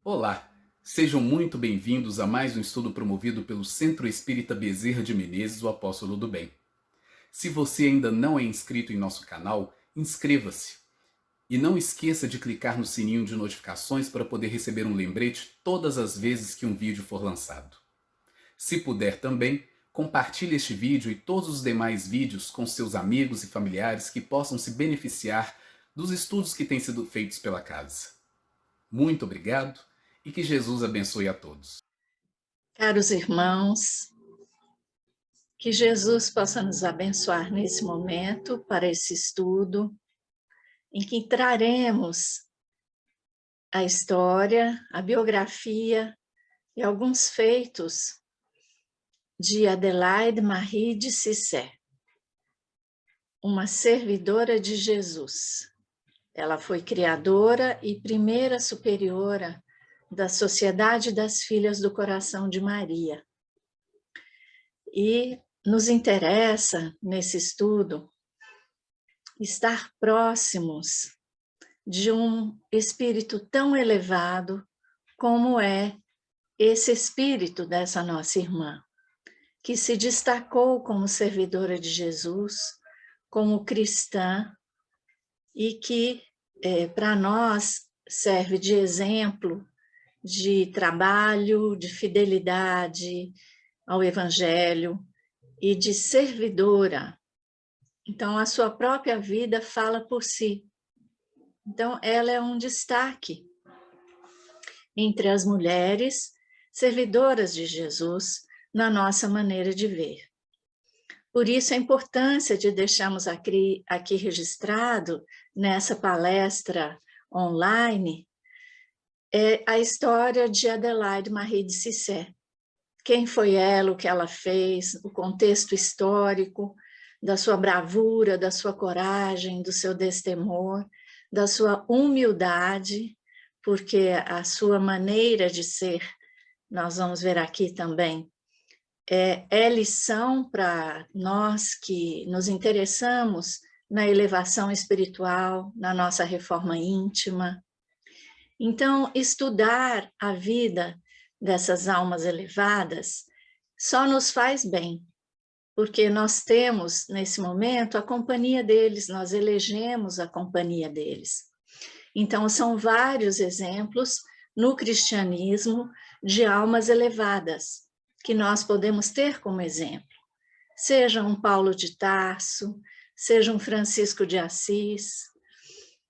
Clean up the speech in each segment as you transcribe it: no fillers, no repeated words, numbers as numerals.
Olá, sejam muito bem-vindos a mais um estudo promovido pelo Centro Espírita Bezerra de Menezes, o Apóstolo do Bem. Se você ainda não é inscrito em nosso canal, inscreva-se. E não esqueça de clicar no sininho de notificações para poder receber um lembrete todas as vezes que um vídeo for lançado. Se puder também, compartilhe este vídeo e todos os demais vídeos com seus amigos e familiares que possam se beneficiar dos estudos que têm sido feitos pela casa. Muito obrigado e que Jesus abençoe a todos. Caros irmãos, que Jesus possa nos abençoar nesse momento para esse estudo, em que traremos a história, a biografia e alguns feitos de Adelaide Marie de Cissé, uma servidora de Jesus. Ela foi criadora e primeira superiora da Sociedade das Filhas do Coração de Maria. E nos interessa, nesse estudo, estar próximos de um espírito tão elevado como é esse espírito dessa nossa irmã, que se destacou como servidora de Jesus, como cristã, e que para nós serve de exemplo de trabalho, de fidelidade ao Evangelho e de servidora. Então, a sua própria vida fala por si. Então, ela é um destaque entre as mulheres servidoras de Jesus na nossa maneira de ver. Por isso, a importância de deixarmos aqui registrado, nessa palestra online, a história de Adelaide Marie de Cissé. Quem foi ela, o que ela fez, o contexto histórico, da sua bravura, da sua coragem, do seu destemor, da sua humildade, porque a sua maneira de ser, nós vamos ver aqui também, é lição para nós que nos interessamos na elevação espiritual, na nossa reforma íntima. Então, estudar a vida dessas almas elevadas só nos faz bem, porque nós temos, nesse momento, a companhia deles, nós elegemos a companhia deles. Então, são vários exemplos no cristianismo de almas elevadas, que nós podemos ter como exemplo. Seja um Paulo de Tarso, seja um Francisco de Assis,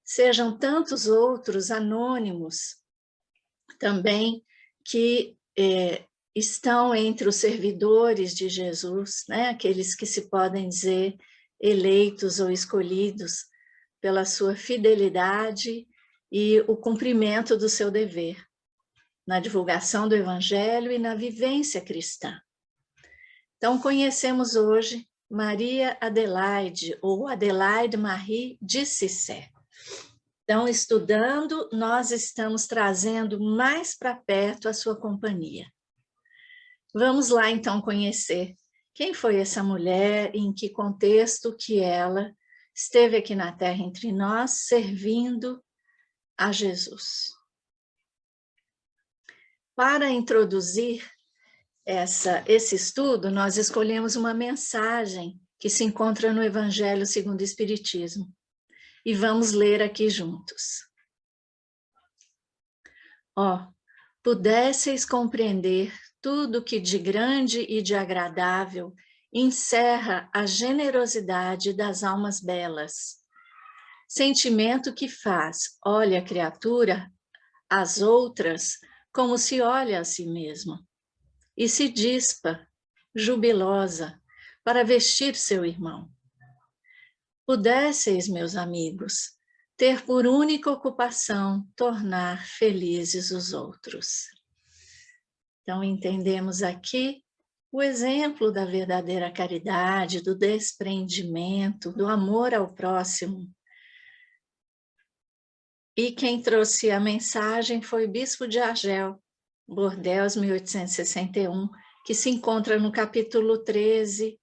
sejam tantos outros anônimos também que estão entre os servidores de Jesus, né? Aqueles que se podem dizer eleitos ou escolhidos pela sua fidelidade e o cumprimento do seu dever, na divulgação do Evangelho e na vivência cristã. Então, conhecemos hoje Maria Adelaide, ou Adelaide Marie de Cissé. Então, estudando, nós estamos trazendo mais para perto a sua companhia. Vamos lá, então, conhecer quem foi essa mulher, em que contexto que ela esteve aqui na Terra entre nós, servindo a Jesus. Para introduzir esse estudo, nós escolhemos uma mensagem que se encontra no Evangelho segundo o Espiritismo. E vamos ler aqui juntos. Pudesseis compreender tudo que de grande e de agradável encerra a generosidade das almas belas. Sentimento que faz, olha a criatura, as outras, como se olha a si mesma, e se dispa, jubilosa, para vestir seu irmão. Pudesseis, meus amigos, ter por única ocupação tornar felizes os outros. Então, entendemos aqui o exemplo da verdadeira caridade, do desprendimento, do amor ao próximo. E quem trouxe a mensagem foi o Bispo de Argel, Bordeaux, 1861, que se encontra no capítulo 13,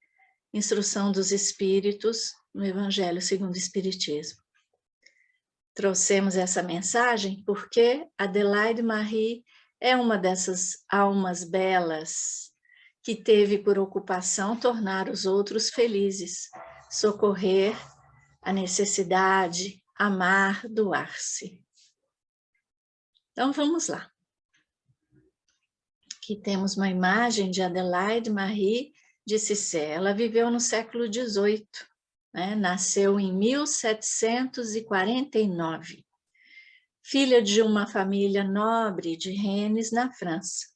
Instrução dos Espíritos, no Evangelho segundo o Espiritismo. trouxemos essa mensagem porque Adelaide Marie é uma dessas almas belas que teve por ocupação tornar os outros felizes, socorrer a necessidade, amar, doar-se. Então, vamos lá. Aqui temos uma imagem de Adelaide Marie de Cissé. Ela viveu no século XVIII, né? Nasceu em 1749, filha de uma família nobre de Rennes, na França.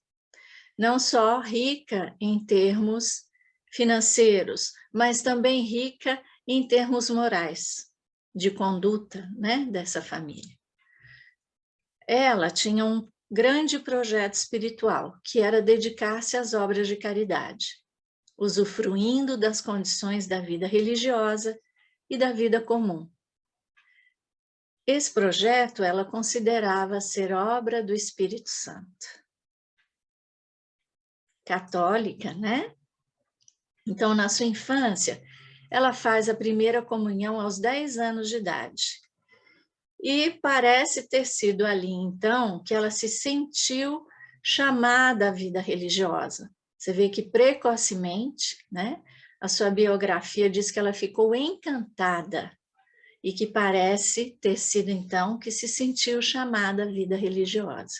Não só rica em termos financeiros, mas também rica em termos morais, de conduta, né, dessa família. Ela tinha um grande projeto espiritual, que era dedicar-se às obras de caridade, usufruindo das condições da vida religiosa e da vida comum. Esse projeto ela considerava ser obra do Espírito Santo. Católica, né? Então, na sua infância, ela faz a primeira comunhão aos 10 anos de idade. E parece ter sido ali, então, que ela se sentiu chamada à vida religiosa. Você vê que precocemente, né, a sua biografia diz que ela ficou encantada e que parece ter sido, então, que se sentiu chamada à vida religiosa.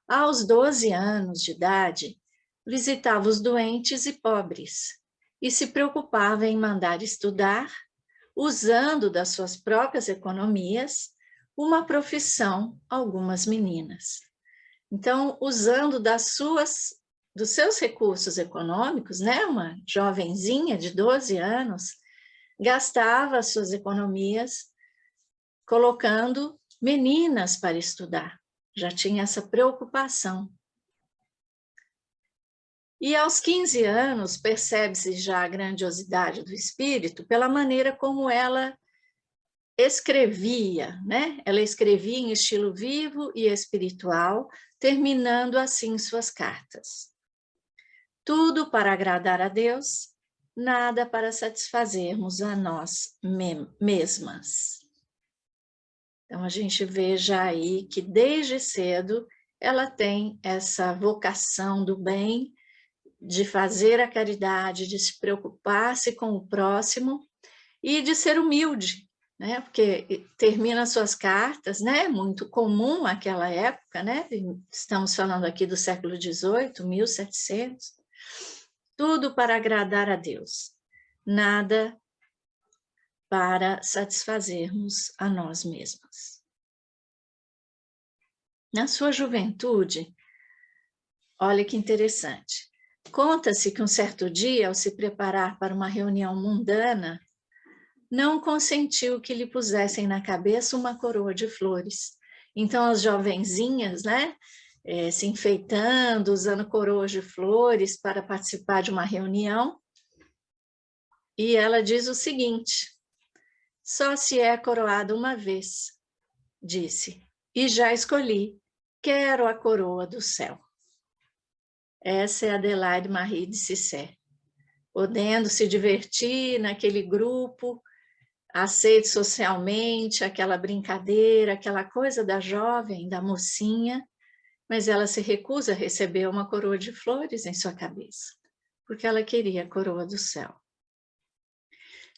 Aos 12 anos de idade, visitava os doentes e pobres e se preocupava em mandar estudar, usando das suas próprias economias, uma profissão algumas meninas. Então, usando dos seus recursos econômicos, né, uma jovenzinha de 12 anos, gastava as suas economias colocando meninas para estudar. Já tinha essa preocupação. E aos 15 anos, percebe-se já a grandiosidade do espírito pela maneira como ela escrevia, né? Ela escrevia em estilo vivo e espiritual, terminando assim suas cartas. Tudo para agradar a Deus, nada para satisfazermos a nós mesmas. Então, a gente vê já aí que desde cedo ela tem essa vocação do bem, de fazer a caridade, de se preocupar-se com o próximo e de ser humilde, né? Porque termina suas cartas, né? Muito comum naquela época, né? Estamos falando aqui do século XVIII, 1700. Tudo para agradar a Deus, nada para satisfazermos a nós mesmos. Na sua juventude, olha que interessante, conta-se que um certo dia, ao se preparar para uma reunião mundana, não consentiu que lhe pusessem na cabeça uma coroa de flores. Então, as jovenzinhas, né, se enfeitando, usando coroas de flores para participar de uma reunião, e ela diz o seguinte: só se é coroada uma vez, disse, e já escolhi, quero a coroa do céu. Essa é Adelaide Marie de Cissé, podendo se divertir naquele grupo, aceito socialmente, aquela brincadeira, aquela coisa da jovem, da mocinha, mas ela se recusa a receber uma coroa de flores em sua cabeça, porque ela queria a coroa do céu.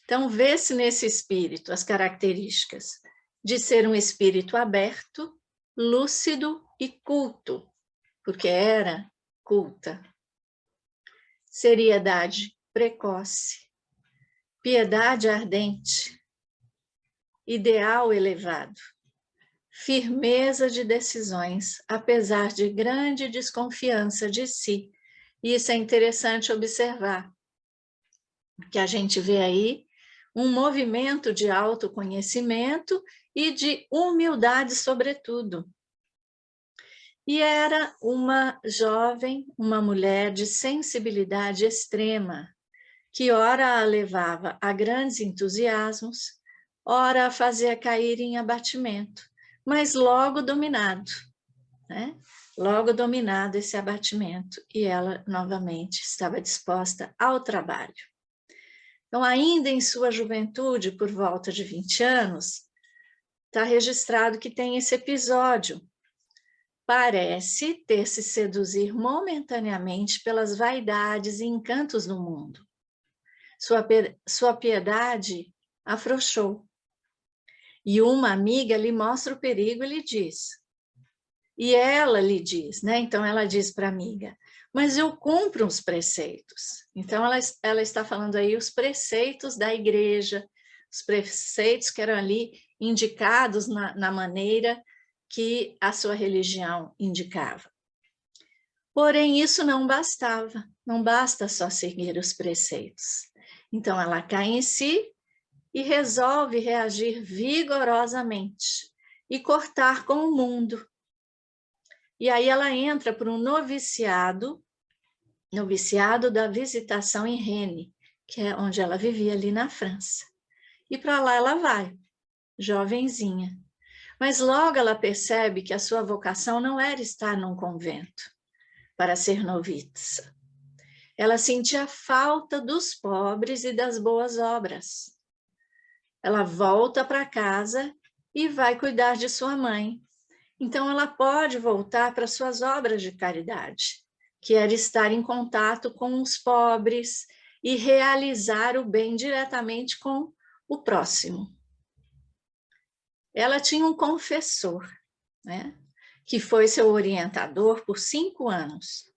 Então, vê-se nesse espírito as características de ser um espírito aberto, lúcido e culto, porque era culta. Seriedade precoce, piedade ardente, ideal elevado, firmeza de decisões, apesar de grande desconfiança de si. E isso é interessante observar, que a gente vê aí um movimento de autoconhecimento e de humildade, sobretudo. E era uma jovem, uma mulher de sensibilidade extrema, que ora a levava a grandes entusiasmos, ora a fazia cair em abatimento, mas logo dominado, né? Logo dominado esse abatimento, e ela novamente estava disposta ao trabalho. Então, ainda em sua juventude, por volta de 20 anos, está registrado que tem esse episódio. Parece ter se seduzir momentaneamente pelas vaidades e encantos do mundo. Sua piedade afrouxou. E uma amiga lhe mostra o perigo e lhe diz. E ela lhe diz, né? Então ela diz para a amiga, mas eu cumpro os preceitos. Então ela está falando aí os preceitos da igreja, os preceitos que eram ali indicados na maneira que a sua religião indicava. Porém, isso não bastava, não basta só seguir os preceitos. Então ela cai em si e resolve reagir vigorosamente e cortar com o mundo. E aí ela entra para um noviciado da visitação em Rennes, que é onde ela vivia ali na França. E para lá ela vai, jovenzinha. Mas logo ela percebe que a sua vocação não era estar num convento para ser noviça. Ela sentia falta dos pobres e das boas obras. Ela volta para casa e vai cuidar de sua mãe. Então, ela pode voltar para suas obras de caridade, que era estar em contato com os pobres e realizar o bem diretamente com o próximo. Ela tinha um confessor, né, que foi seu orientador por 5 anos.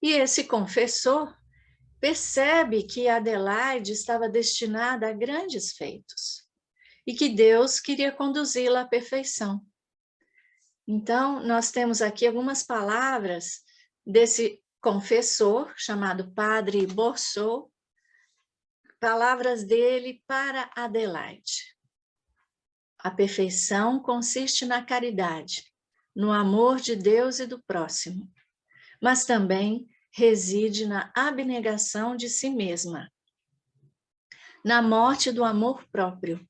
E esse confessor percebe que Adelaide estava destinada a grandes feitos e que Deus queria conduzi-la à perfeição. Então, nós temos aqui algumas palavras desse confessor, chamado Padre Borsot, palavras dele para Adelaide. A perfeição consiste na caridade, no amor de Deus e do próximo, mas também reside na abnegação de si mesma, na morte do amor próprio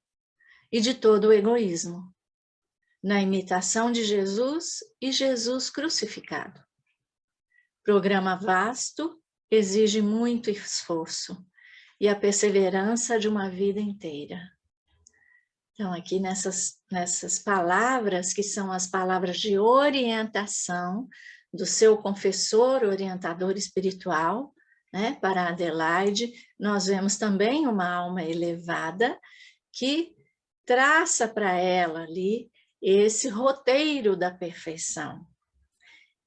e de todo o egoísmo, na imitação de Jesus e Jesus crucificado. Programa vasto exige muito esforço e a perseverança de uma vida inteira. Então, aqui nessas palavras, que são as palavras de orientação do seu confessor, orientador espiritual, né, para Adelaide, nós vemos também uma alma elevada que traça para ela ali esse roteiro da perfeição.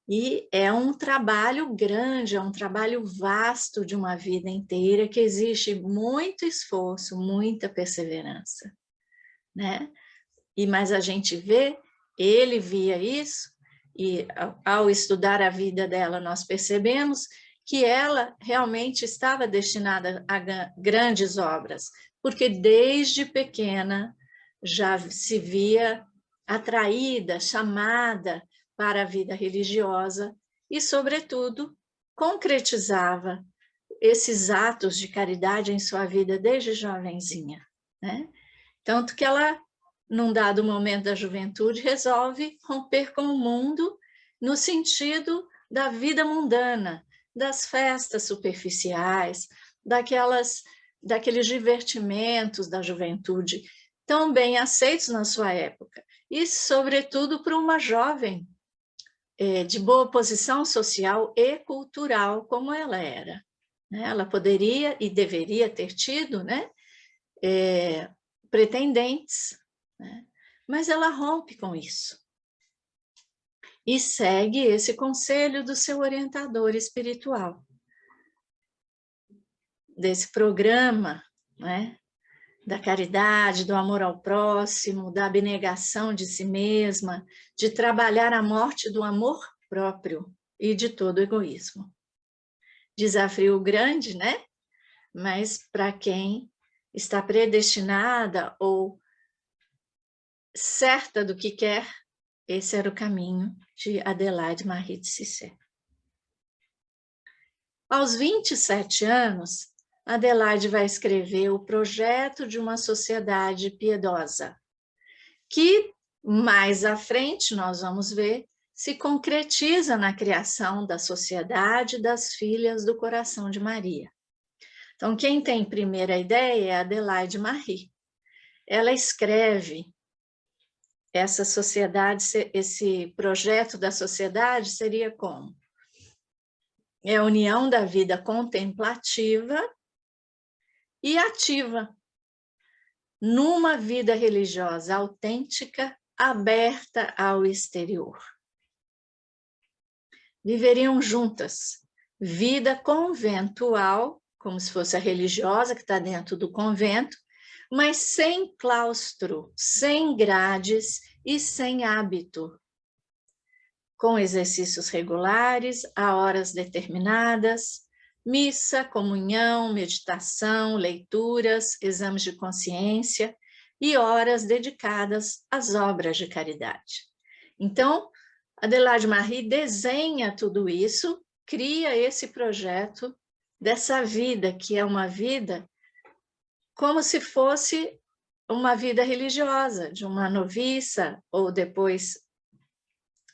E é um trabalho grande, é um trabalho vasto de uma vida inteira que exige muito esforço, muita perseverança, né? Mas a gente vê, ele via isso, e ao estudar a vida dela, nós percebemos que ela realmente estava destinada a grandes obras, porque desde pequena já se via atraída, chamada para a vida religiosa e, sobretudo, concretizava esses atos de caridade em sua vida desde jovenzinha, né? Tanto que ela, num dado momento da juventude, resolve romper com o mundo no sentido da vida mundana, das festas superficiais, daqueles divertimentos da juventude tão bem aceitos na sua época, e, sobretudo, para uma jovem de boa posição social e cultural como ela era. Ela poderia e deveria ter tido, né, pretendentes, né, mas ela rompe com isso e segue esse conselho do seu orientador espiritual, desse programa, né, da caridade, do amor ao próximo, da abnegação de si mesma, de trabalhar a morte do amor próprio e de todo o egoísmo. Desafio grande, né? Mas para quem está predestinada ou certa do que quer, esse era o caminho de Adelaide Marie de Cissé. Aos 27 anos, Adelaide vai escrever o projeto de uma sociedade piedosa, que mais à frente nós vamos ver se concretiza na criação da Sociedade das Filhas do Coração de Maria. Então, quem tem primeira ideia é Adelaide Marie. Ela escreve essa sociedade, esse projeto da sociedade seria como? É a união da vida contemplativa e ativa, numa vida religiosa autêntica, aberta ao exterior. Viveriam juntas, vida conventual, como se fosse a religiosa que está dentro do convento, mas sem claustro, sem grades e sem hábito, com exercícios regulares, a horas determinadas, missa, comunhão, meditação, leituras, exames de consciência e horas dedicadas às obras de caridade. Então, Adelaide Marie desenha tudo isso, cria esse projeto dessa vida, que é uma vida como se fosse uma vida religiosa, de uma noviça, ou depois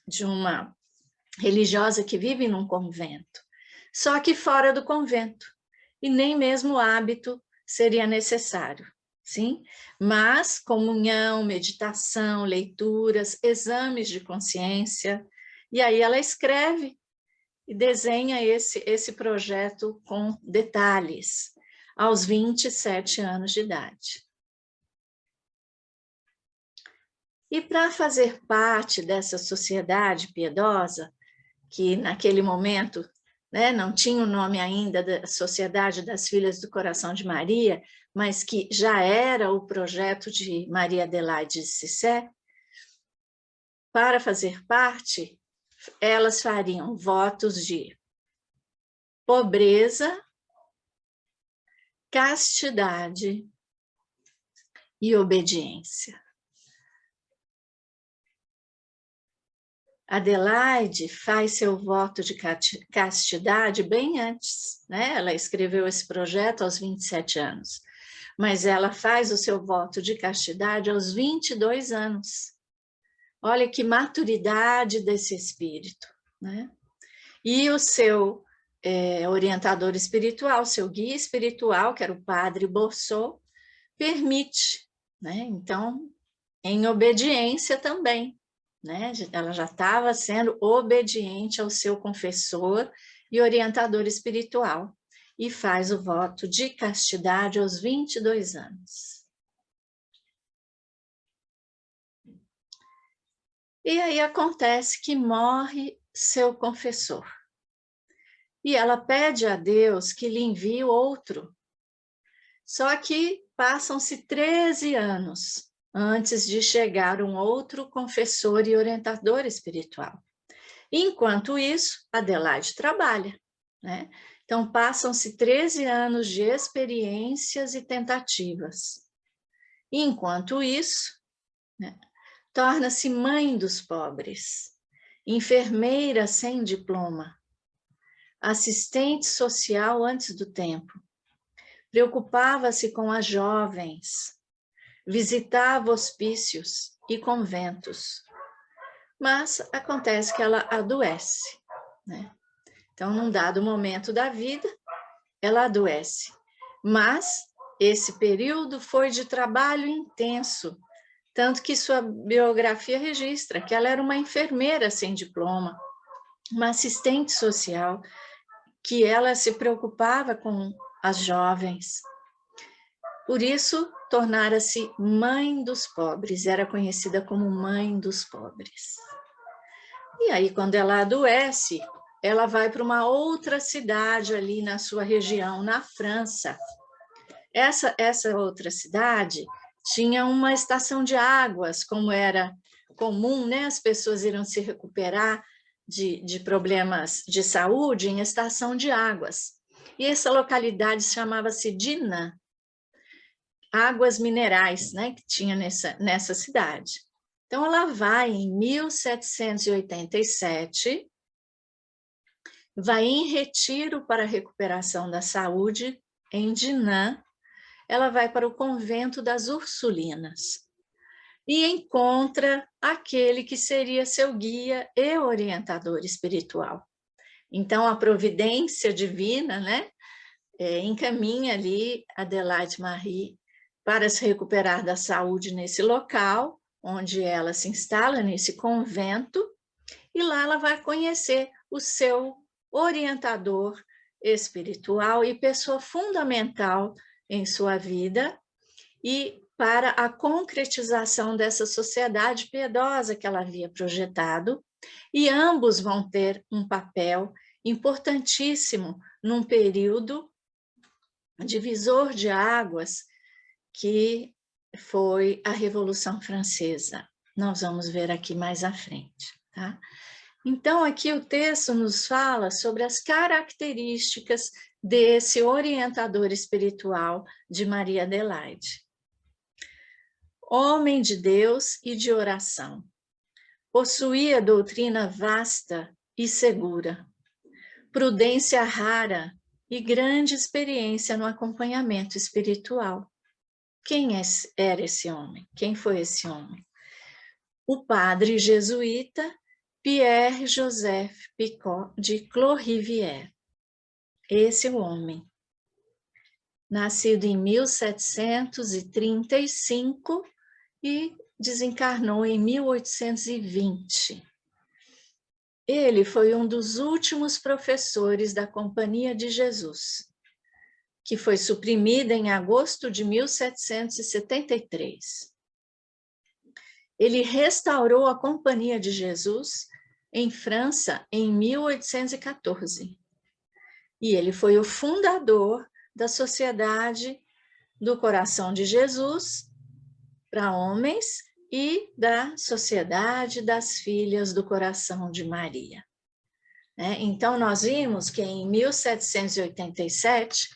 de uma religiosa que vive num convento, só que fora do convento, e nem mesmo o hábito seria necessário, sim? Mas comunhão, meditação, leituras, exames de consciência, e aí ela escreve e desenha esse projeto com detalhes, aos 27 anos de idade. E para fazer parte dessa sociedade piedosa, que naquele momento, né, não tinha o nome ainda da Sociedade das Filhas do Coração de Maria, mas que já era o projeto de Maria Adelaide de Cissé, para fazer parte, elas fariam votos de pobreza, castidade e obediência. Adelaide faz seu voto de castidade bem antes, né? Ela escreveu esse projeto aos 27 anos, mas ela faz o seu voto de castidade aos 22 anos. Olha que maturidade desse espírito, né? E o seu orientador espiritual, seu guia espiritual, que era o padre Bossot, permite, né? Então, em obediência também, né? Ela já estava sendo obediente ao seu confessor e orientador espiritual, e faz o voto de castidade aos 22 anos. E aí acontece que morre seu confessor. E ela pede a Deus que lhe envie outro. Só que passam-se 13 anos antes de chegar um outro confessor e orientador espiritual. Enquanto isso, Adelaide trabalha, né? Então, passam-se 13 anos de experiências e tentativas. Enquanto isso, né, torna-se mãe dos pobres, enfermeira sem diploma, assistente social antes do tempo, preocupava-se com as jovens, visitava hospícios e conventos, mas acontece que ela adoece, né? Então, num dado momento da vida, ela adoece, mas esse período foi de trabalho intenso, tanto que sua biografia registra que ela era uma enfermeira sem diploma, uma assistente social, que ela se preocupava com as jovens. Por isso, tornara-se mãe dos pobres, era conhecida como mãe dos pobres. E aí, quando ela adoece, ela vai para uma outra cidade ali na sua região, na França. Essa outra cidade tinha uma estação de águas, como era comum, né? As pessoas irão se recuperar de problemas de saúde em estação de águas. E essa localidade chamava-se Dinan, águas minerais, né, que tinha nessa cidade. Então, ela vai em 1787, vai em retiro para a recuperação da saúde em Dinan, ela vai para o convento das Ursulinas e encontra aquele que seria seu guia e orientador espiritual. Então, a providência divina, né, encaminha ali Adelaide Marie para se recuperar da saúde nesse local, onde ela se instala nesse convento, e lá ela vai conhecer o seu orientador espiritual e pessoa fundamental em sua vida e para a concretização dessa sociedade piedosa que ela havia projetado, e ambos vão ter um papel importantíssimo num período divisor de águas que foi a Revolução Francesa. Nós vamos ver aqui mais à frente, tá? Então, aqui o texto nos fala sobre as características desse orientador espiritual de Maria Adelaide. Homem de Deus e de oração, possuía doutrina vasta e segura, prudência rara e grande experiência no acompanhamento espiritual. Quem era esse homem? Quem foi esse homem? O padre jesuíta Pierre-Joseph Picot de Clorivière. Esse é o homem. Nascido em 1735 e desencarnou em 1820. Ele foi um dos últimos professores da Companhia de Jesus, que foi suprimida em agosto de 1773. Ele restaurou a Companhia de Jesus em França em 1814. E ele foi o fundador da Sociedade do Coração de Jesus para homens e da Sociedade das Filhas do Coração de Maria. Então, nós vimos que em 1787,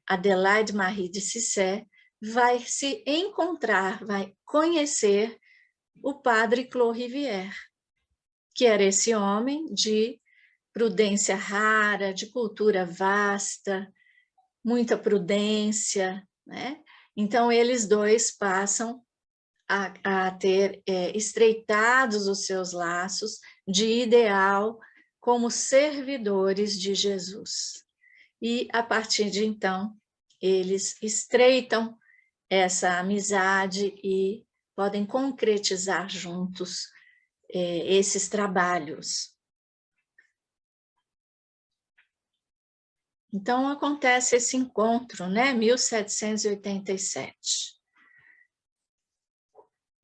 Adelaide Marie de Cissé vai se encontrar, vai conhecer o padre Clorivière, que era esse homem de prudência rara, de cultura vasta, muita prudência, né? Então, eles dois passam a ter estreitados os seus laços de ideal como servidores de Jesus. E, a partir de então, eles estreitam essa amizade e podem concretizar juntos esses trabalhos. Então, acontece esse encontro, né, 1787.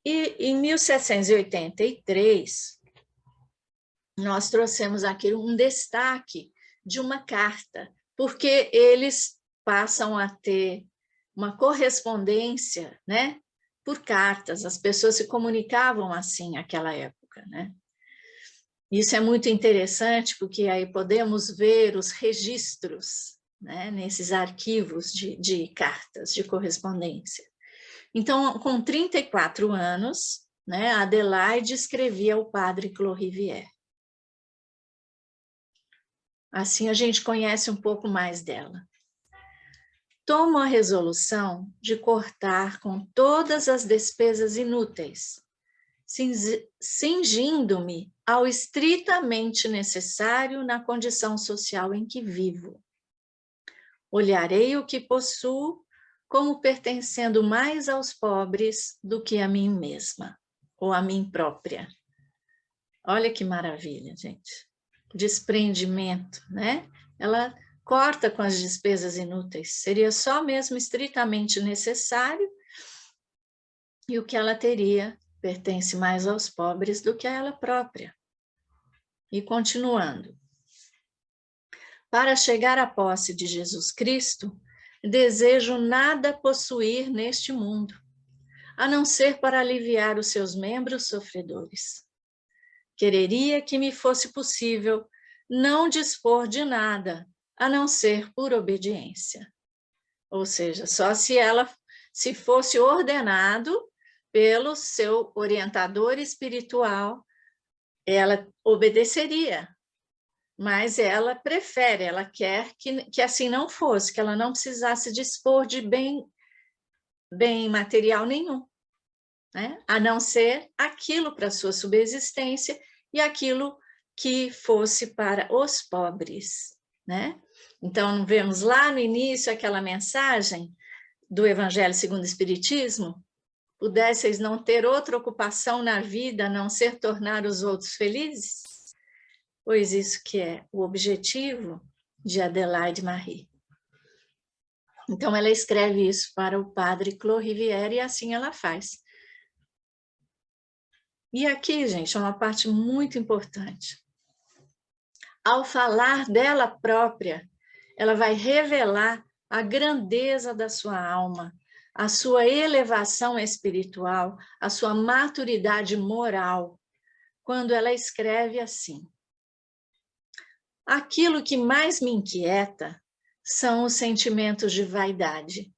E em 1783, nós trouxemos aqui um destaque de uma carta, porque eles passam a ter uma correspondência, né, por cartas. As pessoas se comunicavam assim naquela época, né? Isso é muito interessante, porque aí podemos ver os registros, né, nesses arquivos de cartas, de correspondência. Então, com 34 anos, né, Adelaide escrevia ao padre Clorivière. Assim a gente conhece um pouco mais dela. Tomo a resolução de cortar com todas as despesas inúteis, cingindo-me ao estritamente necessário na condição social em que vivo. Olharei o que possuo como pertencendo mais aos pobres do que a mim mesma, ou a mim própria. Olha que maravilha, gente. Desprendimento, né? Ela corta com as despesas inúteis. Seria só mesmo estritamente necessário, e o que ela teria pertence mais aos pobres do que a ela própria. E continuando. Para chegar à posse de Jesus Cristo, desejo nada possuir neste mundo, a não ser para aliviar os seus membros sofredores. Quereria que me fosse possível não dispor de nada, a não ser por obediência. Ou seja, só se fosse ordenado pelo seu orientador espiritual, ela obedeceria. Mas ela prefere, ela quer que assim não fosse, que ela não precisasse dispor de bem material nenhum, né? A não ser aquilo para sua subsistência e aquilo que fosse para os pobres, né? Então, vemos lá no início aquela mensagem do Evangelho segundo o Espiritismo, pudesseis não ter outra ocupação na vida a não ser tornar os outros felizes? Pois isso que é o objetivo de Adelaide Marie. Então ela escreve isso para o padre Claude Rivière e assim ela faz. E aqui, gente, é uma parte muito importante. Ao falar dela própria, ela vai revelar a grandeza da sua alma, a sua elevação espiritual, a sua maturidade moral, quando ela escreve assim: aquilo que mais me inquieta são os sentimentos de vaidade.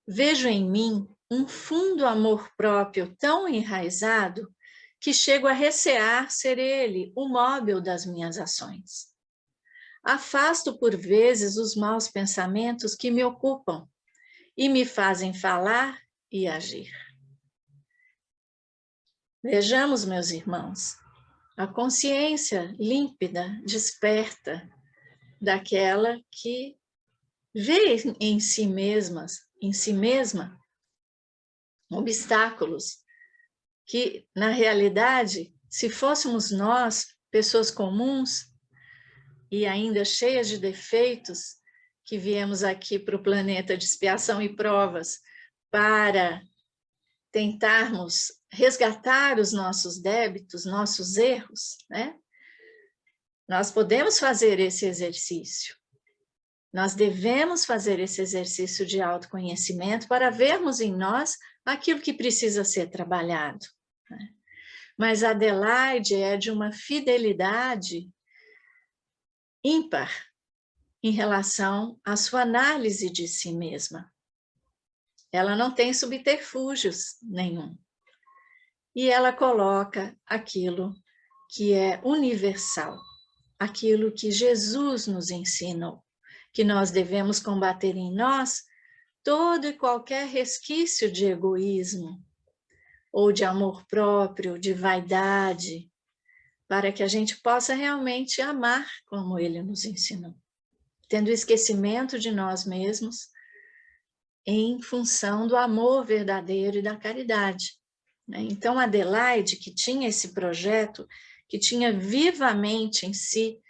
Vejo em mim um fundo amor próprio tão enraizado que chego a recear ser ele o móvel das minhas ações. Afasto por vezes os maus pensamentos que me ocupam e me fazem falar e agir. Vejamos, meus irmãos, a consciência límpida, desperta, daquela que vê em si mesma, obstáculos que, na realidade, se fôssemos nós, pessoas comuns e ainda cheias de defeitos, que viemos aqui para o planeta de expiação e provas para tentarmos resgatar os nossos débitos, nossos erros, né? Nós podemos fazer esse exercício. Nós devemos fazer esse exercício de autoconhecimento para vermos em nós aquilo que precisa ser trabalhado, né? Mas Adelaide é de uma fidelidade ímpar em relação à sua análise de si mesma. Ela não tem subterfúgios nenhum. E ela coloca aquilo que é universal, aquilo que Jesus nos ensinou, que nós devemos combater em nós todo e qualquer resquício de egoísmo, ou de amor próprio, de vaidade, para que a gente possa realmente amar como ele nos ensinou, tendo esquecimento de nós mesmos em função do amor verdadeiro e da caridade. Então, Adelaide, que tinha esse projeto, que tinha vivamente em si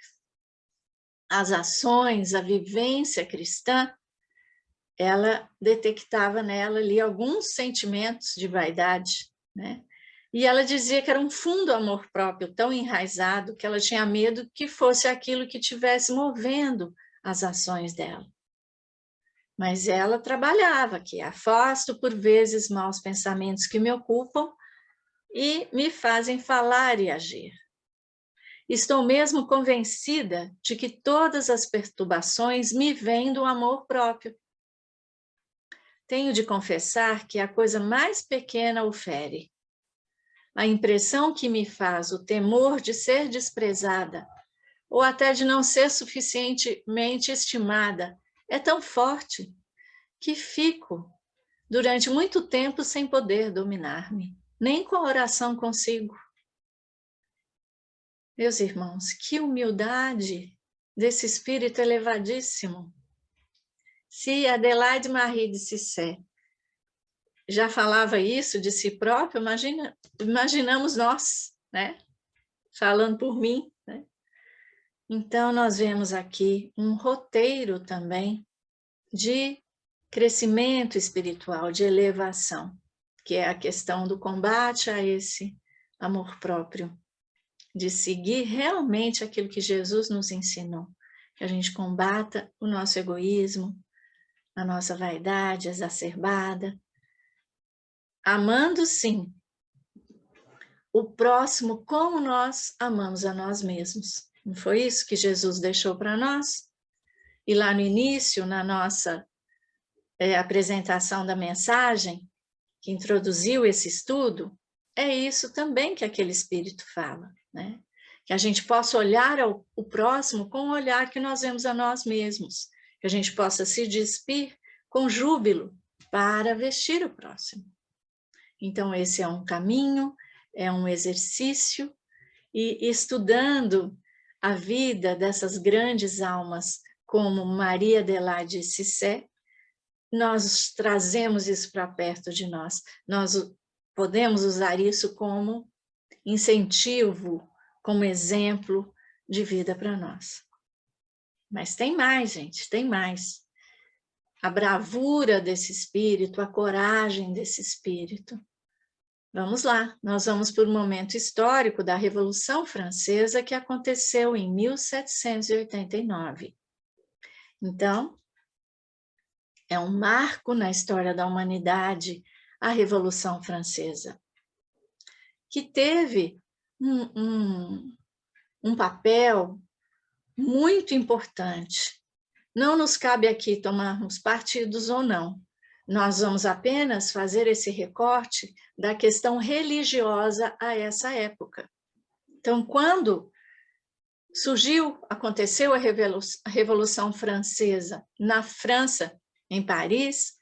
as ações, a vivência cristã, ela detectava nela ali alguns sentimentos de vaidade, né? E ela dizia que era um fundo amor próprio tão enraizado que ela tinha medo que fosse aquilo que estivesse movendo as ações dela. Mas ela trabalhava aqui, afasto por vezes maus pensamentos que me ocupam e me fazem falar e agir. Estou mesmo convencida de que todas as perturbações me vêm do amor próprio. Tenho de confessar que a coisa mais pequena o fere. A impressão que me faz o temor de ser desprezada, ou até de não ser suficientemente estimada, é tão forte que fico durante muito tempo sem poder dominar-me. Nem com a oração consigo. Meus irmãos, que humildade desse espírito elevadíssimo. Se Adelaide Marie de Cissé já falava isso de si própria, imaginamos nós, né? Falando por mim, né? Então, nós vemos aqui um roteiro também de crescimento espiritual, de elevação, que é a questão do combate a esse amor próprio, de seguir realmente aquilo que Jesus nos ensinou, que a gente combata o nosso egoísmo, a nossa vaidade exacerbada, amando sim o próximo como nós amamos a nós mesmos. Não foi isso que Jesus deixou para nós? E lá no início, na nossa apresentação da mensagem, que introduziu esse estudo, é isso também que aquele espírito fala, né? Que a gente possa olhar o próximo com o olhar que nós vemos a nós mesmos, que a gente possa se despir com júbilo para vestir o próximo. Então, esse é um caminho, é um exercício, e estudando a vida dessas grandes almas, como Maria Adelaide Cissé, nós trazemos isso para perto de nós. Nós podemos usar isso como incentivo, como exemplo de vida para nós. Mas tem mais, gente, tem mais. A bravura desse espírito, a coragem desse espírito. Vamos lá, nós vamos para o momento histórico da Revolução Francesa, que aconteceu em 1789. Então, é um marco na história da humanidade, a Revolução Francesa, que teve um papel muito importante. Não nos cabe aqui tomarmos partidos ou não. Nós vamos apenas fazer esse recorte da questão religiosa a essa época. Então, quando aconteceu a Revolução Francesa na França, em Paris,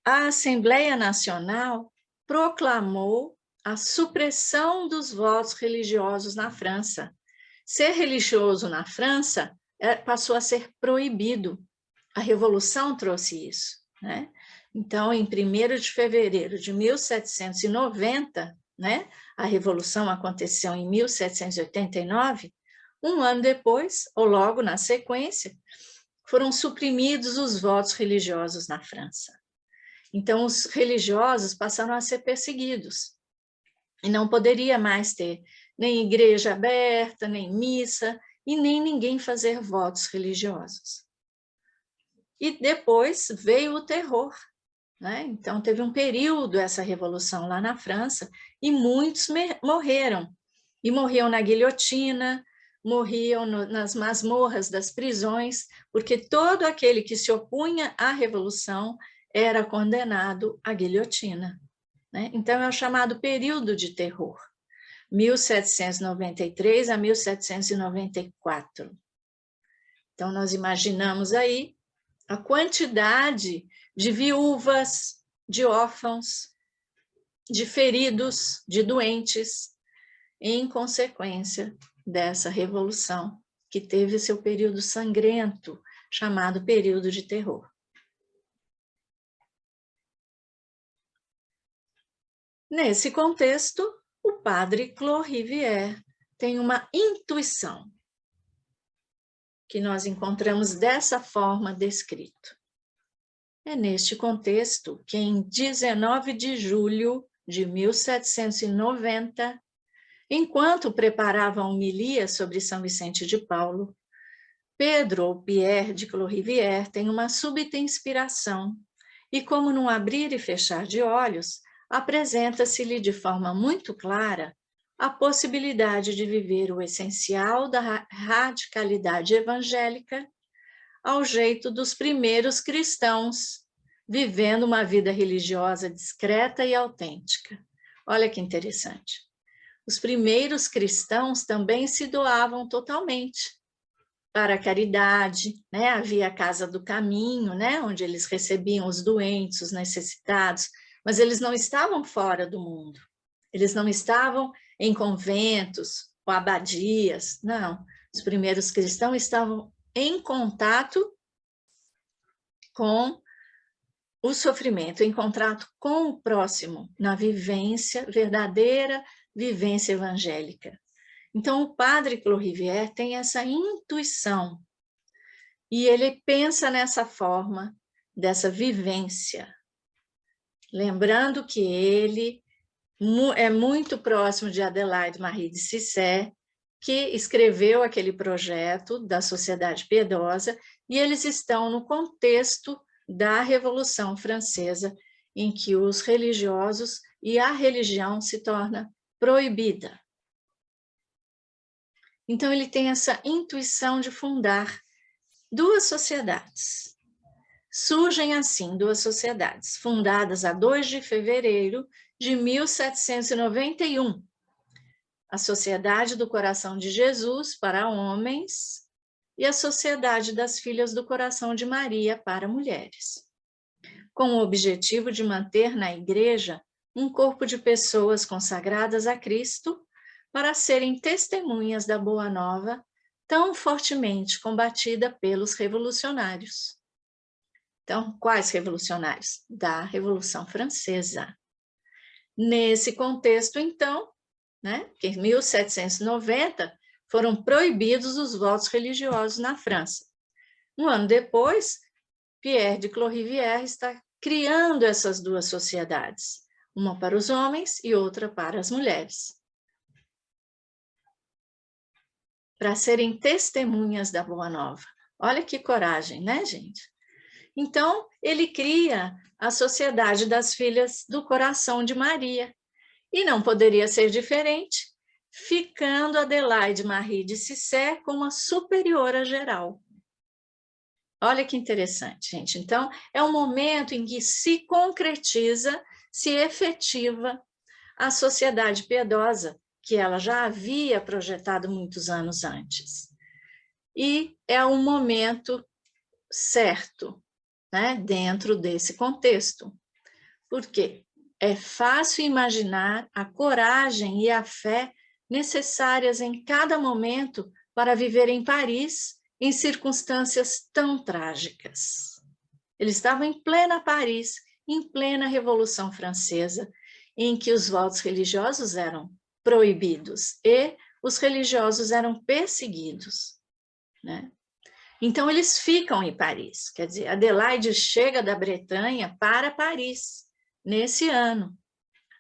a Assembleia Nacional proclamou a supressão dos votos religiosos na França. Ser religioso na França passou a ser proibido. A Revolução trouxe isso, né? Então, em 1º de fevereiro de 1790, né, a Revolução aconteceu em 1789, um ano depois, ou logo na sequência, foram suprimidos os votos religiosos na França. Então, os religiosos passaram a ser perseguidos. E não poderia mais ter nem igreja aberta, nem missa, e nem ninguém fazer votos religiosos. E depois veio o terror, né? Então, teve um período, essa revolução lá na França, e muitos morreram. E morriam na guilhotina, morriam nas masmorras das prisões, porque todo aquele que se opunha à revolução era condenado à guilhotina, né? Então, é o chamado período de terror, 1793 a 1794. Então, nós imaginamos aí a quantidade de viúvas, de órfãos, de feridos, de doentes, em consequência dessa revolução, que teve seu período sangrento, chamado período de terror. Nesse contexto, o padre Claude Rivière tem uma intuição, que nós encontramos dessa forma descrito. É neste contexto que, em 19 de julho de 1790, enquanto preparava a homilia sobre São Vicente de Paulo, Pedro ou Pierre de Claude Rivière tem uma súbita inspiração e, como num abrir e fechar de olhos, apresenta-se-lhe de forma muito clara a possibilidade de viver o essencial da radicalidade evangélica ao jeito dos primeiros cristãos, vivendo uma vida religiosa discreta e autêntica. Olha que interessante. Os primeiros cristãos também se doavam totalmente para a caridade, né? Havia a Casa do Caminho, né? Onde eles recebiam os doentes, os necessitados, mas eles não estavam fora do mundo. Eles não estavam em conventos ou abadias, não. Os primeiros cristãos estavam em contato com o sofrimento, em contato com o próximo, na vivência, verdadeira vivência evangélica. Então, o padre Claude Rivière tem essa intuição, e ele pensa nessa forma, dessa vivência. Lembrando que ele é muito próximo de Adelaide Marie de Cissé, que escreveu aquele projeto da Sociedade Piedosa, e eles estão no contexto da Revolução Francesa, em que os religiosos e a religião se torna proibida. Então, ele tem essa intuição de fundar duas sociedades. Surgem assim duas sociedades, fundadas a 2 de fevereiro de 1791. A Sociedade do Coração de Jesus para homens e a Sociedade das Filhas do Coração de Maria para mulheres, com o objetivo de manter na Igreja um corpo de pessoas consagradas a Cristo para serem testemunhas da Boa Nova tão fortemente combatida pelos revolucionários. Então, quais revolucionários? Da Revolução Francesa. Nesse contexto, então, né, que em 1790 foram proibidos os votos religiosos na França. Um ano depois, Pierre de Clorivière está criando essas duas sociedades, uma para os homens e outra para as mulheres, para serem testemunhas da Boa Nova. Olha que coragem, né, gente? Então, ele cria a Sociedade das Filhas do Coração de Maria, e não poderia ser diferente, ficando Adelaide Marie de Cissé como a superiora geral. Olha que interessante, gente. Então, é um momento em que se concretiza, se efetiva a sociedade piedosa, que ela já havia projetado muitos anos antes. E é um momento certo, né, dentro desse contexto. Por quê? É fácil imaginar a coragem e a fé necessárias em cada momento para viver em Paris em circunstâncias tão trágicas. Eles estavam em plena Paris, em plena Revolução Francesa, em que os votos religiosos eram proibidos e os religiosos eram perseguidos, né? Então, eles ficam em Paris, quer dizer, Adelaide chega da Bretanha para Paris, nesse ano.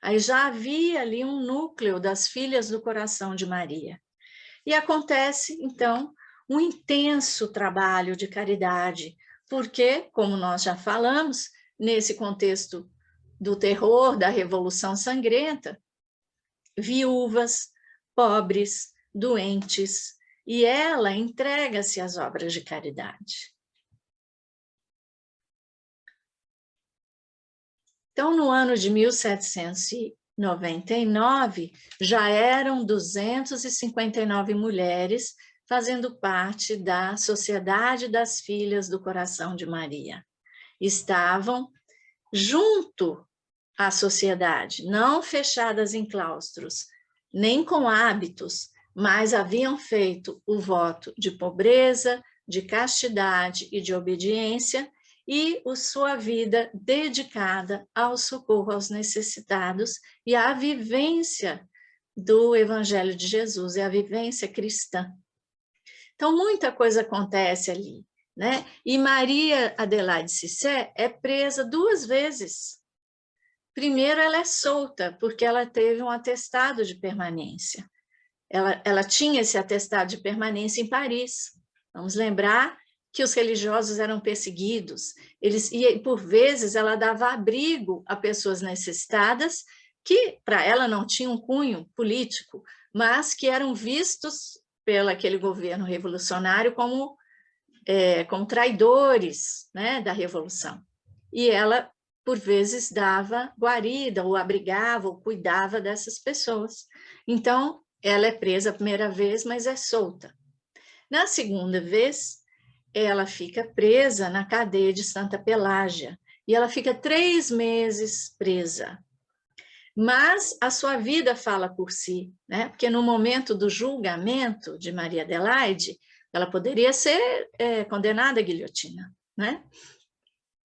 Aí já havia ali um núcleo das Filhas do Coração de Maria. E acontece, então, um intenso trabalho de caridade, porque, como nós já falamos, nesse contexto do terror, da Revolução Sangrenta, viúvas, pobres, doentes, e ela entrega-se às obras de caridade. Então, no ano de 1799, já eram 259 mulheres fazendo parte da Sociedade das Filhas do Coração de Maria. Estavam junto à sociedade, não fechadas em claustros, nem com hábitos, mas haviam feito o voto de pobreza, de castidade e de obediência, e sua vida dedicada ao socorro aos necessitados e à vivência do Evangelho de Jesus, e a vivência cristã. Então, muita coisa acontece ali, né? E Maria Adelaide Cissé é presa 2 vezes. Primeiro, ela é solta, porque ela teve um atestado de permanência. Ela tinha esse atestado de permanência em Paris. Vamos lembrar que os religiosos eram perseguidos. E, por vezes, ela dava abrigo a pessoas necessitadas que, para ela, não tinham cunho político, mas que eram vistos pelo aquele governo revolucionário como traidores, né, da Revolução. E ela, por vezes, dava guarida, ou abrigava, ou cuidava dessas pessoas. Então, ela é presa a primeira vez, mas é solta. Na segunda vez, ela fica presa na cadeia de Santa Pelágia, e ela fica 3 meses presa. Mas a sua vida fala por si, né? Porque no momento do julgamento de Maria Adelaide, ela poderia ser condenada à guilhotina, né?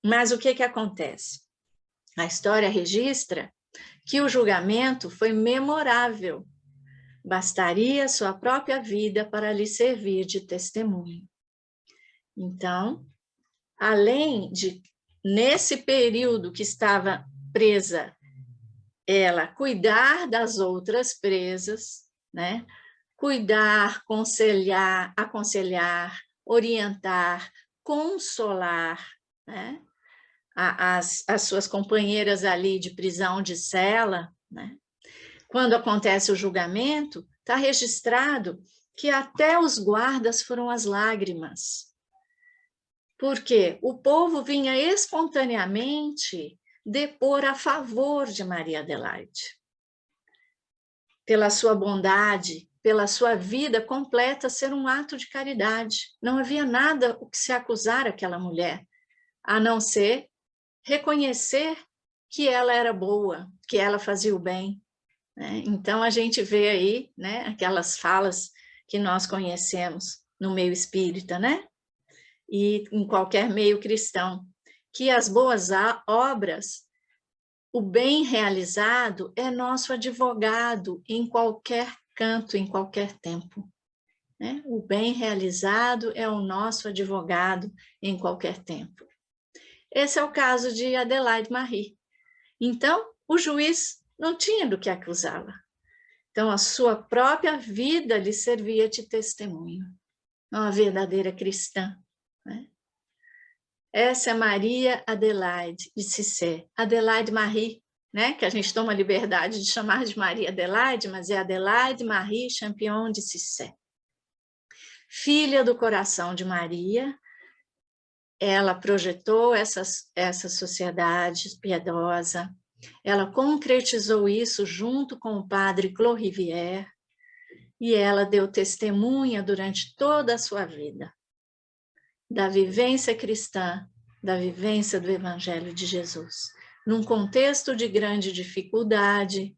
Mas o que acontece? A história registra que o julgamento foi memorável. Bastaria sua própria vida para lhe servir de testemunho. Então, além de, nesse período que estava presa, ela cuidar das outras presas, né? Cuidar, aconselhar, orientar, consolar, né? As suas companheiras ali de prisão de cela, né? Quando acontece o julgamento, está registrado que até os guardas foram às lágrimas, porque o povo vinha espontaneamente depor a favor de Maria Adelaide. Pela sua bondade, pela sua vida completa ser um ato de caridade. Não havia nada o que se acusar aquela mulher, a não ser reconhecer que ela era boa, que ela fazia o bem, né? Então, a gente vê aí, né, aquelas falas que nós conhecemos no meio espírita, né? E em qualquer meio cristão, que as boas obras, o bem realizado é nosso advogado em qualquer canto, em qualquer tempo. Né? O bem realizado é o nosso advogado em qualquer tempo. Esse é o caso de Adelaide Marie. Então, o juiz não tinha do que acusá-la. Então, a sua própria vida lhe servia de testemunho. Uma verdadeira cristã. Né? Essa é Maria Adelaide de Cissé. Adelaide Marie, né? Que a gente toma a liberdade de chamar de Maria Adelaide, mas é Adelaide Marie Champion de Cissé. Filha do coração de Maria, ela projetou essa sociedade piedosa, ela concretizou isso junto com o padre Claude Rivière, e ela deu testemunha durante toda a sua vida da vivência cristã, da vivência do Evangelho de Jesus, num contexto de grande dificuldade,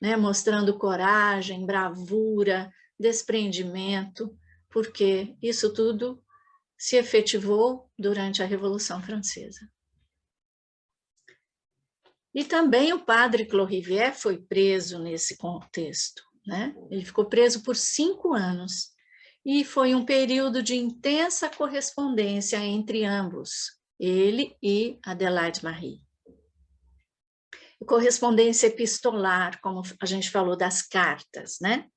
né, mostrando coragem, bravura, desprendimento, porque isso tudo se efetivou durante a Revolução Francesa. E também o padre Claude Rivière foi preso nesse contexto, né? Ele ficou preso por 5 anos, e foi um período de intensa correspondência entre ambos, ele e Adelaide Marie. Correspondência epistolar, como a gente falou das cartas, né?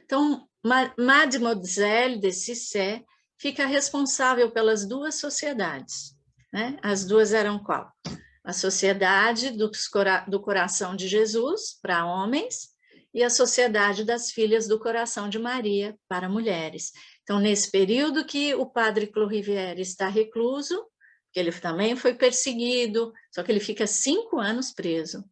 Então, Mademoiselle de Cissé fica responsável pelas 2 sociedades, né? As 2 eram qual? A Sociedade do Coração de Jesus, para homens, e a Sociedade das Filhas do Coração de Maria, para mulheres. Então, nesse período que o padre Claude Rivière está recluso, que ele também foi perseguido, só que ele fica 5 anos preso.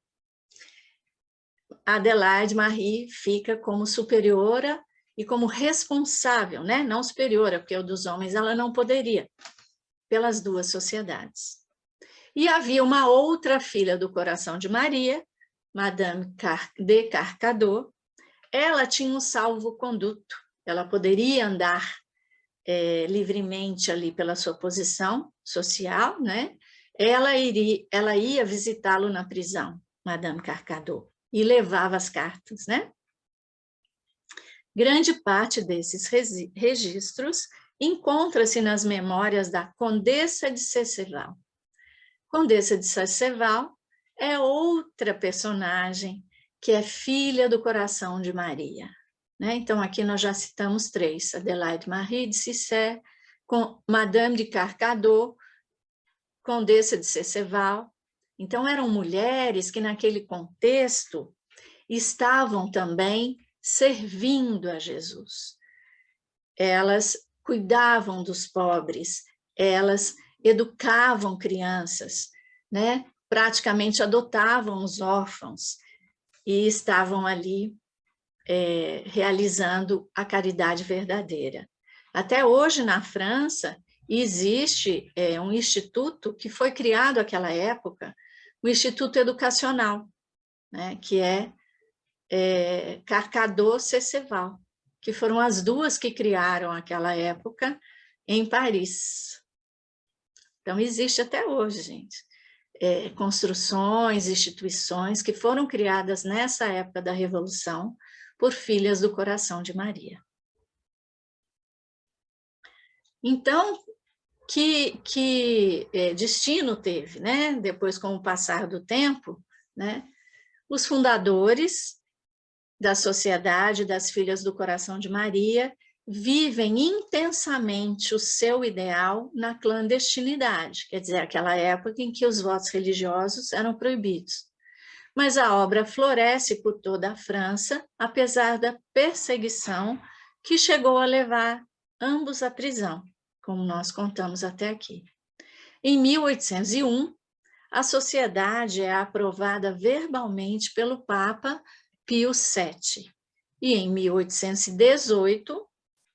Adelaide Marie fica como superiora e como responsável, né? Não superiora, porque o dos homens ela não poderia, pelas 2 sociedades. E havia uma outra filha do coração de Maria, Madame de Carcadot. Ela tinha um salvo-conduto, ela poderia andar livremente ali pela sua posição social, né? Ela ia visitá-lo na prisão, Madame Carcadot, e levava as cartas, né? Grande parte desses registros encontra-se nas memórias da Condessa de Sesseval. Condessa de Sesseval é outra personagem que é filha do coração de Maria. Né? Então, aqui nós já citamos 3, Adelaide Marie de Cissé, Madame de Carcadot, Condessa de Sesseval. Então, eram mulheres que, naquele contexto, estavam também servindo a Jesus. Elas cuidavam dos pobres, elas educavam crianças, né? Praticamente adotavam os órfãos e estavam ali realizando a caridade verdadeira. Até hoje, na França, existe um instituto que foi criado naquela época, o Instituto Educacional, né? Que é Carcadot-Sesseval, que foram as 2 que criaram naquela época em Paris. Então, existe até hoje, gente, construções, instituições que foram criadas nessa época da Revolução por filhas do coração de Maria. Então, que destino teve, né? Depois, com o passar do tempo, né? Os fundadores da Sociedade das Filhas do Coração de Maria vivem intensamente o seu ideal na clandestinidade, quer dizer, aquela época em que os votos religiosos eram proibidos. Mas a obra floresce por toda a França, apesar da perseguição que chegou a levar ambos à prisão, como nós contamos até aqui. Em 1801, a sociedade é aprovada verbalmente pelo Papa Pio VII, e em 1818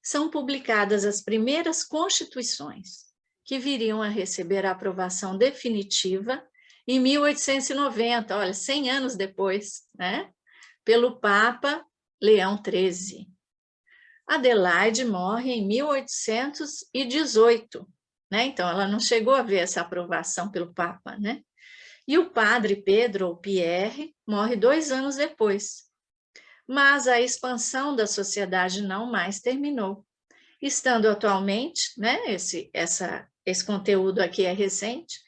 são publicadas as primeiras constituições, que viriam a receber a aprovação definitiva em 1890, olha, 100 anos depois, né? Pelo Papa Leão XIII. Adelaide morre em 1818, né? Então, ela não chegou a ver essa aprovação pelo Papa, né? E o padre Pedro, ou Pierre, morre 2 anos depois. Mas a expansão da sociedade não mais terminou. Estando atualmente, né, esse conteúdo aqui é recente,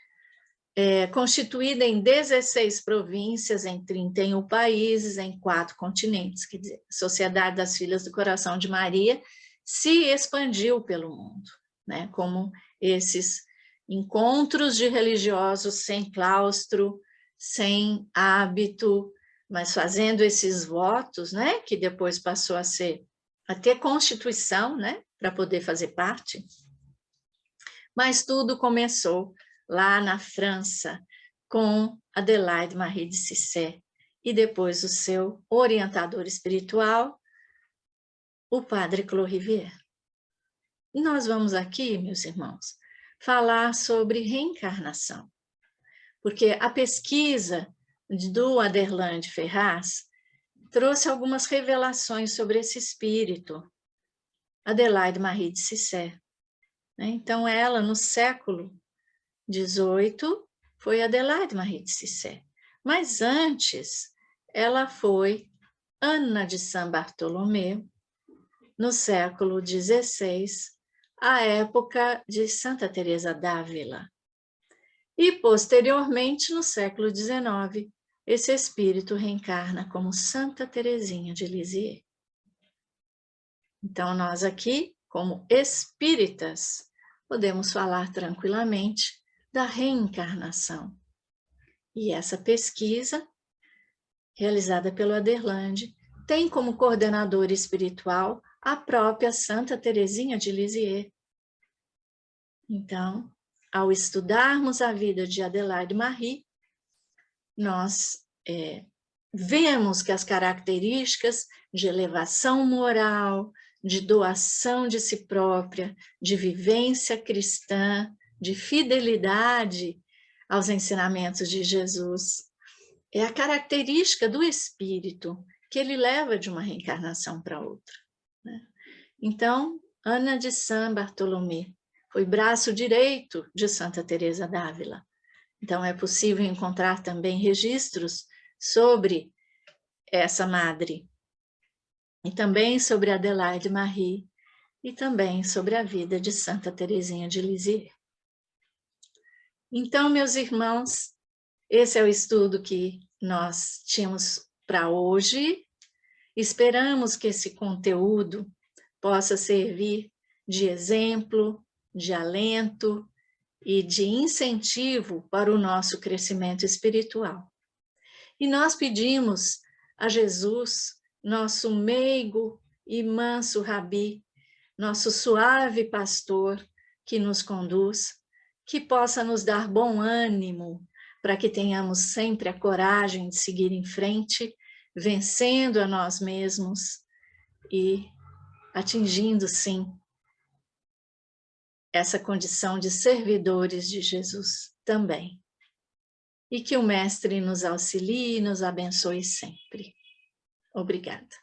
constituída em 16 províncias, em 31 países, em 4 continentes, quer dizer, a Sociedade das Filhas do Coração de Maria se expandiu pelo mundo, né, como esses encontros de religiosos sem claustro, sem hábito, mas fazendo esses votos, né, que depois passou a ter constituição, né, para poder fazer parte. Mas tudo começou lá na França, com Adelaide Marie de Cissé, e depois o seu orientador espiritual, o padre Claude Rivière. E nós vamos aqui, meus irmãos, falar sobre reencarnação, porque a pesquisa do Aderlan Ferraz trouxe algumas revelações sobre esse espírito, Adelaide Marie de Cissé. Então, ela, no século XVIII, foi Adelaide Marie de Cissé. Mas antes, ela foi Ana de Saint-Bartholomew, no século XVI, a época de Santa Teresa d'Ávila. E, posteriormente, no século XIX, esse espírito reencarna como Santa Teresinha de Lisieux. Então, nós aqui, como espíritas, podemos falar tranquilamente da reencarnação. E essa pesquisa, realizada pelo Aderlan, tem como coordenadora espiritual a própria Santa Teresinha de Lisieux. Então, ao estudarmos a vida de Adelaide Marie, nós vemos que as características de elevação moral, de doação de si própria, de vivência cristã, de fidelidade aos ensinamentos de Jesus, é a característica do espírito que ele leva de uma reencarnação para outra, né? Então, Ana de Saint-Bartholomew foi braço direito de Santa Teresa d'Ávila. Então, é possível encontrar também registros sobre essa madre, e também sobre Adelaide Marie, e também sobre a vida de Santa Teresinha de Lisieux. Então, meus irmãos, esse é o estudo que nós tínhamos para hoje. Esperamos que esse conteúdo possa servir de exemplo, de alento e de incentivo para o nosso crescimento espiritual. E nós pedimos a Jesus, nosso meigo e manso rabi, nosso suave pastor que nos conduz, que possa nos dar bom ânimo para que tenhamos sempre a coragem de seguir em frente, vencendo a nós mesmos e atingindo, sim, essa condição de servidores de Jesus também. E que o Mestre nos auxilie e nos abençoe sempre. Obrigada.